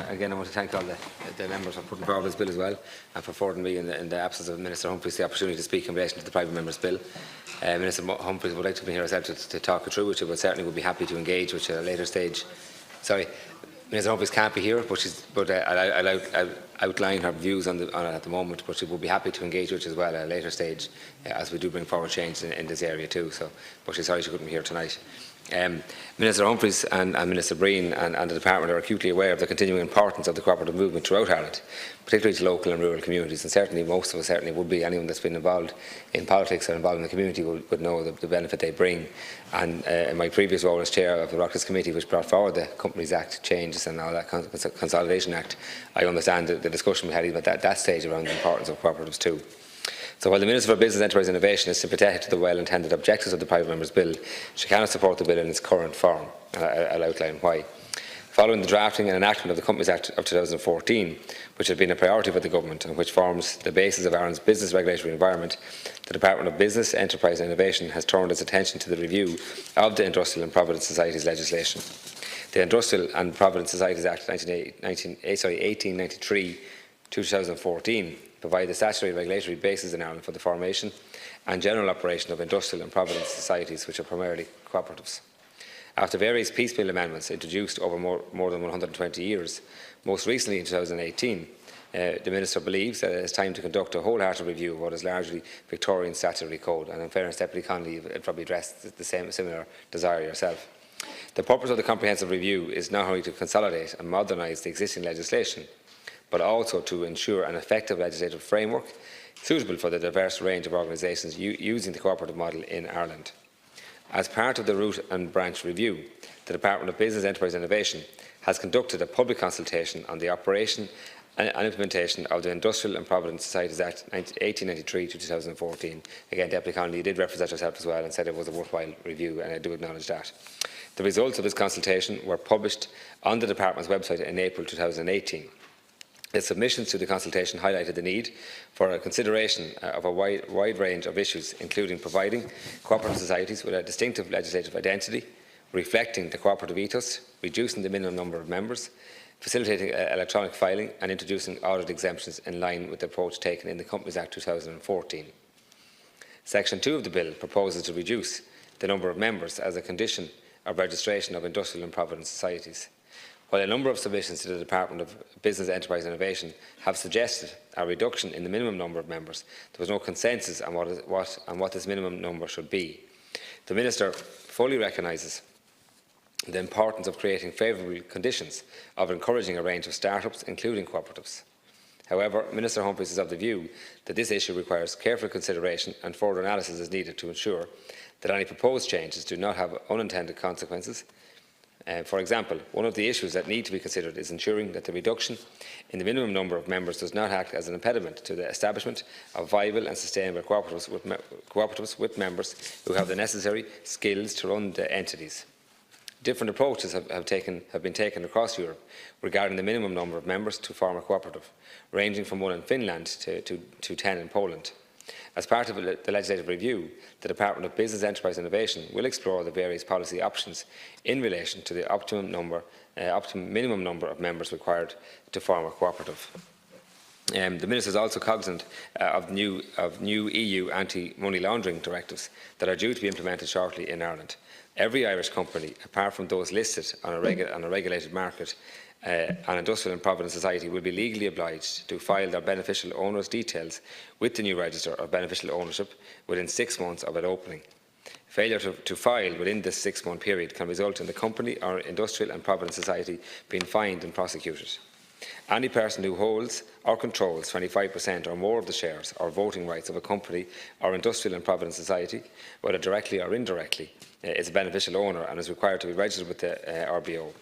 Again, I want to thank all the members for putting forward this bill as well, and for affording me, in the absence of Minister Humphreys, the opportunity to speak in relation to the private member's bill. Minister Humphreys would like to be here herself to talk it through with you, but certainly would be happy to engage with you at a later stage. Sorry, Minister Humphreys can't be here, but I'll outline her views on it at the moment, but she will be happy to engage with you as well at a later stage, as we do bring forward change in this area too. So, but she's sorry she couldn't be here tonight. Minister Humphreys and Minister Breen and the Department are acutely aware of the continuing importance of the cooperative movement throughout Ireland, particularly to local and rural communities, and certainly most of us would be. Anyone that's been involved in politics or involved in the community would know the benefit they bring. And in my previous role as chair of the Oireachtas committee, which brought forward the Companies Act changes and all that Consolidation Act, I understand the discussion we had even at that stage around the importance of cooperatives too. So while the Minister for Business, Enterprise and Innovation is sympathetic to the well-intended objectives of the private member's bill, she cannot support the bill in its current form. I'll outline why. Following the drafting and enactment of the Companies Act of 2014, which has been a priority for the Government and which forms the basis of Ireland's business regulatory environment, the Department of Business, Enterprise and Innovation has turned its attention to the review of the Industrial and Provident Societies legislation. The Industrial and Provident Societies Act 1893-2014 provide the statutory regulatory basis in Ireland for the formation and general operation of industrial and provident societies, which are primarily cooperatives. After various piecemeal amendments introduced over more than 120 years, most recently in 2018, the Minister believes that it is time to conduct a wholehearted review of what is largely Victorian statutory code, and in fairness, Deputy Connolly had probably addressed the similar desire yourself. The purpose of the comprehensive review is not only to consolidate and modernise the existing legislation, but also to ensure an effective legislative framework suitable for the diverse range of organisations using the cooperative model in Ireland. As part of the root and branch review, the Department of Business, Enterprise and Innovation has conducted a public consultation on the operation and implementation of the Industrial and Provident Societies Act 1893-2014. Again, Deputy Connolly, you did represent yourself as well and said it was a worthwhile review, and I do acknowledge that. The results of this consultation were published on the Department's website in April 2018. The submissions to the consultation highlighted the need for a consideration of a wide range of issues, including providing cooperative societies with a distinctive legislative identity, reflecting the cooperative ethos, reducing the minimum number of members, facilitating electronic filing, and introducing audit exemptions in line with the approach taken in the Companies Act 2014. Section 2 of the bill proposes to reduce the number of members as a condition of registration of industrial and provident societies. While a number of submissions to the Department of Business, Enterprise and Innovation have suggested a reduction in the minimum number of members, there was no consensus on what this minimum number should be. The Minister fully recognises the importance of creating favourable conditions of encouraging a range of start-ups, including cooperatives. However, Minister Humphreys is of the view that this issue requires careful consideration, and further analysis is needed to ensure that any proposed changes do not have unintended consequences. For example, one of the issues that need to be considered is ensuring that the reduction in the minimum number of members does not act as an impediment to the establishment of viable and sustainable cooperatives with members who have the necessary skills to run the entities. Different approaches have been taken across Europe regarding the minimum number of members to form a cooperative, ranging from 1 in Finland to 10 in Poland. As part of the legislative review, the Department of Business, Enterprise and Innovation will explore the various policy options in relation to the optimum minimum number of members required to form a cooperative. The Minister is also cognizant of new EU anti-money laundering directives that are due to be implemented shortly in Ireland. Every Irish company, apart from those listed on a regulated market, an industrial and provident society, will be legally obliged to file their beneficial owners' details with the new register of beneficial ownership within 6 months of it opening. Failure to file within this 6-month period can result in the company or industrial and provident society being fined and prosecuted. Any person who holds or controls 25% or more of the shares or voting rights of a company or industrial and provident society, whether directly or indirectly, is a beneficial owner and is required to be registered with the RBO.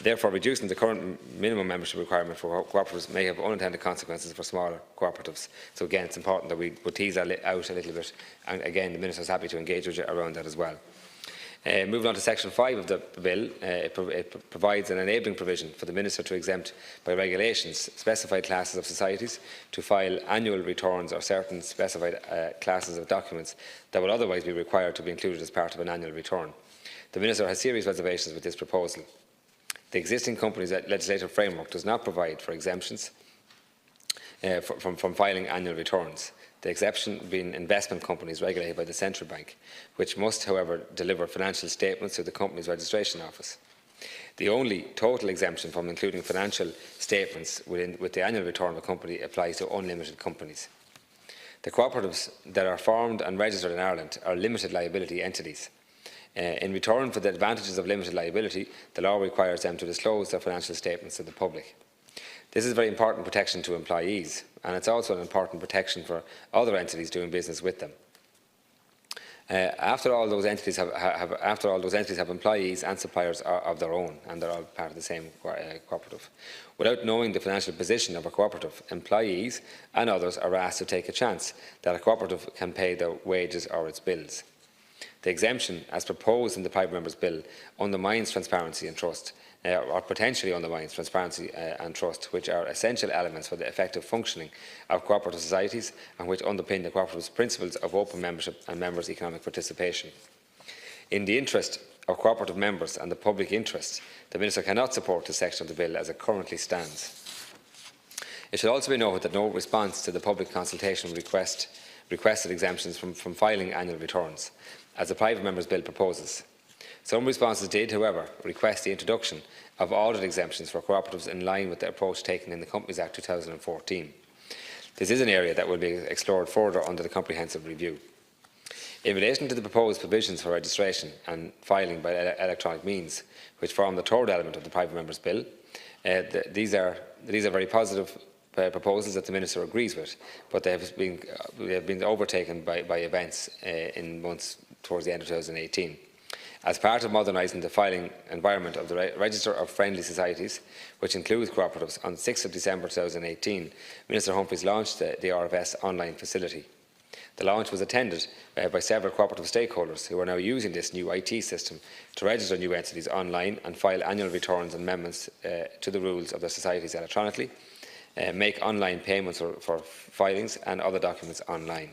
Therefore, reducing the current minimum membership requirement for cooperatives may have unintended consequences for smaller cooperatives. So again, it's important that we tease that out a little bit, and again, the Minister is happy to engage with you around that as well. Moving on to Section 5 of the bill, it provides an enabling provision for the Minister to exempt by regulations specified classes of societies to file annual returns or certain specified classes of documents that would otherwise be required to be included as part of an annual return. The Minister has serious reservations with this proposal. The existing companies legislative framework does not provide for exemptions from filing annual returns, the exception being investment companies regulated by the Central Bank, which must, however, deliver financial statements to the Companies Registration Office. The only total exemption from including financial statements with the annual return of a company applies to unlimited companies. The cooperatives that are formed and registered in Ireland are limited liability entities. In return for the advantages of limited liability, the law requires them to disclose their financial statements to the public. This is a very important protection to employees, and it's also an important protection for other entities doing business with them. After all those entities have employees and suppliers of their own, and they're all part of the same cooperative. Without knowing the financial position of a cooperative, employees and others are asked to take a chance that a cooperative can pay their wages or its bills. The exemption, as proposed in the private members' bill, undermines transparency and trust, or potentially undermines transparency and trust, which are essential elements for the effective functioning of cooperative societies and which underpin the cooperative's principles of open membership and members' economic participation. In the interest of cooperative members and the public interest, the Minister cannot support this section of the bill as it currently stands. It should also be noted that no response to the public consultation requested exemptions from filing annual returns, as the private members' bill proposes. Some responses did, however, request the introduction of audit exemptions for cooperatives in line with the approach taken in the Companies Act 2014. This is an area that will be explored further under the comprehensive review. In relation to the proposed provisions for registration and filing by electronic means, which form the third element of the private members' bill, these are very positive proposals that the Minister agrees with, but they have been overtaken by events in months towards the end of 2018. As part of modernising the filing environment of the Register of Friendly Societies, which includes cooperatives, on 6 December 2018, Minister Humphreys launched the RFS online facility. The launch was attended by several cooperative stakeholders who are now using this new IT system to register new entities online and file annual returns and amendments to the rules of their societies electronically, make online payments for filings and other documents online.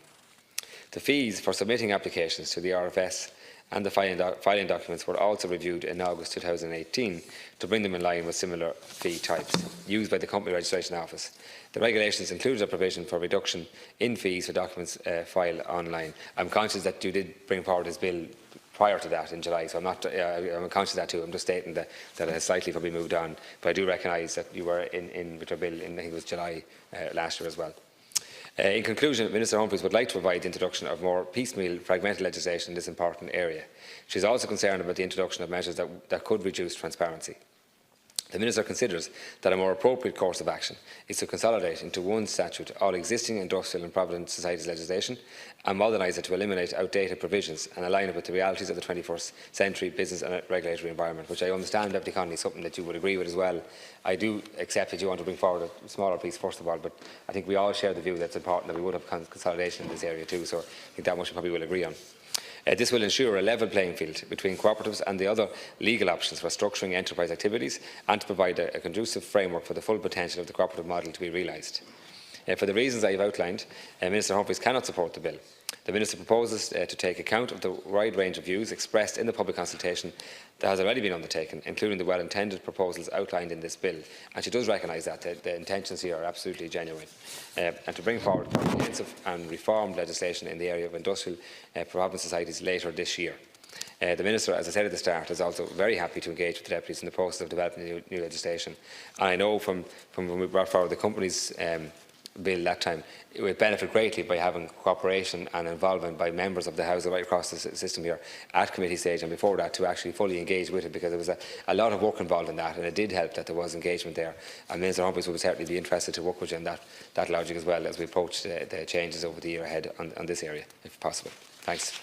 The fees for submitting applications to the RFS and the filing documents were also reviewed in August 2018 to bring them in line with similar fee types used by the Company Registration Office. The regulations included a provision for reduction in fees for documents filed online. I'm conscious that you did bring forward this bill prior to that in July, so I'm conscious of that too. I'm just stating that it has slightly probably moved on, but I do recognise that you were in with your bill in, I think it was July last year as well. In conclusion, Minister Humphreys would like to provide the introduction of more piecemeal, fragmented legislation in this important area. She is also concerned about the introduction of measures that could reduce transparency. The Minister considers that a more appropriate course of action is to consolidate into one statute all existing industrial and provident societies legislation and modernise it to eliminate outdated provisions and align it with the realities of the 21st century business and regulatory environment, which I understand, Deputy Connolly, is something that you would agree with as well. I do accept that you want to bring forward a smaller piece first of all, but I think we all share the view that it's important that we would have consolidation in this area too, so I think that much we probably will agree on. This will ensure a level playing field between cooperatives and the other legal options for structuring enterprise activities and to provide a conducive framework for the full potential of the cooperative model to be realised. For the reasons I have outlined, Minister Humphreys cannot support the bill. The Minister proposes to take account of the wide range of views expressed in the public consultation that has already been undertaken, including the well-intended proposals outlined in this bill, and she does recognise that the intentions here are absolutely genuine, and to bring forward comprehensive and reformed legislation in the area of industrial provident societies later this year. The Minister, as I said at the start, is also very happy to engage with the deputies in the process of developing new legislation, and I know from when we brought forward the companies bill that time, it would benefit greatly by having cooperation and involvement by members of the House right across the system here at committee stage and before that to actually fully engage with it, because there was a lot of work involved in that, and it did help that there was engagement there, and Minister Humphreys would certainly be interested to work with you in that logic as well as we approach the changes over the year ahead on this area, if possible. Thanks.